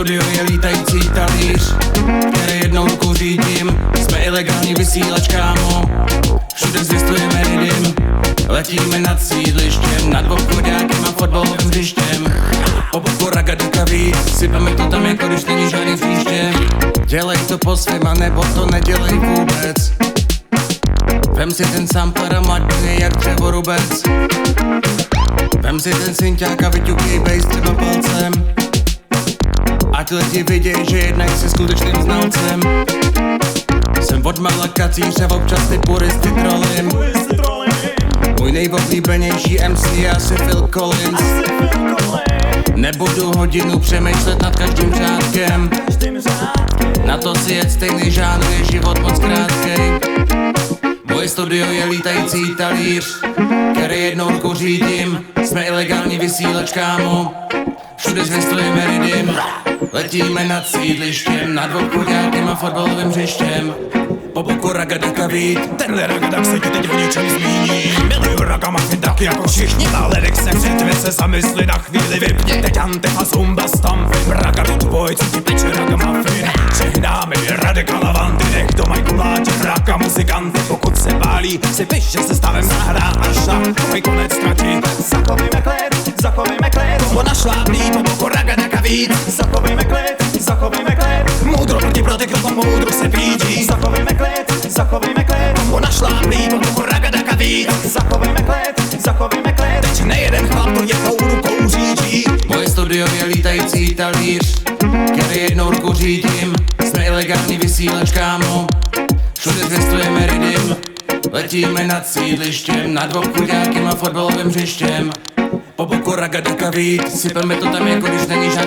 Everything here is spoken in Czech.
studio je lítající talíř, který jednou rukou řídím. Jsme ilegální vysílač, kámo, všude zvěstujeme rydim. Letíme nad sídlištěm, nad obchodákem a fotbalovým hřištěm. Po boku ragadaví, sypeme to tam, jako když není žádný příště. Dělej to po svém, a nebo to nedělej vůbec. Vem si ten sampler a mladně jak dřevorubec. Vem si ten synťák a vyťukej bass třeba palcem. Ať lidi viděj, že jednak jsi skutečným znalcem. Jsem odmala kacíř a občas ty puristy trolím. Můj nejoblíbenější MC je asi Phil Collins. Nebudu hodinu přemýšlet nad každým řádkem. Na to si jet stejný žánr, je život moc krátkej. Moje studio je lítající talíř, který jednou rukou řídím. Jsme ilegální vysílač, kámo, všude zvěstujeme rydim. Letíme nad sídlištěm, nad obchodákem a fotbalovým hřištěm. Po boku ragadaka vít. Tenhle ragadak se ti teď o něčem zmíní. Miluju ragamafin tak jako všichni. Maledek se přetve se zamysli na chvíli vypni. Teď antifa zumba stampy. Ragadut boj, co ti peče ragamafin. Přehnáme Radeka Lavandy. Nech to mají kuláče, raka muzikanty. Pokud se pálí, si piš, že se stavem zahrá až na tvoj konec ztratí. Zachovejme klid, bo našláplí po boku ragadaka vít. Zachovejme klid, moudro proti protekrovom, moudro se pídí. Zachovejme klid, bo našláplí po boku ragadaka vít. Zachovejme klid, teď nejeden chlap to jednou rukou řídí. Moje studio je lítající talíř, který jednou rukou řídím. Jsme ilegální vysílač, kámo, všude zvěstujeme rydim. Letíme nad sídlištěm, nad obchodákem a fotbalovým hřištěm. Po boku ragadaka vít, sypeme to tam, jako když není žádný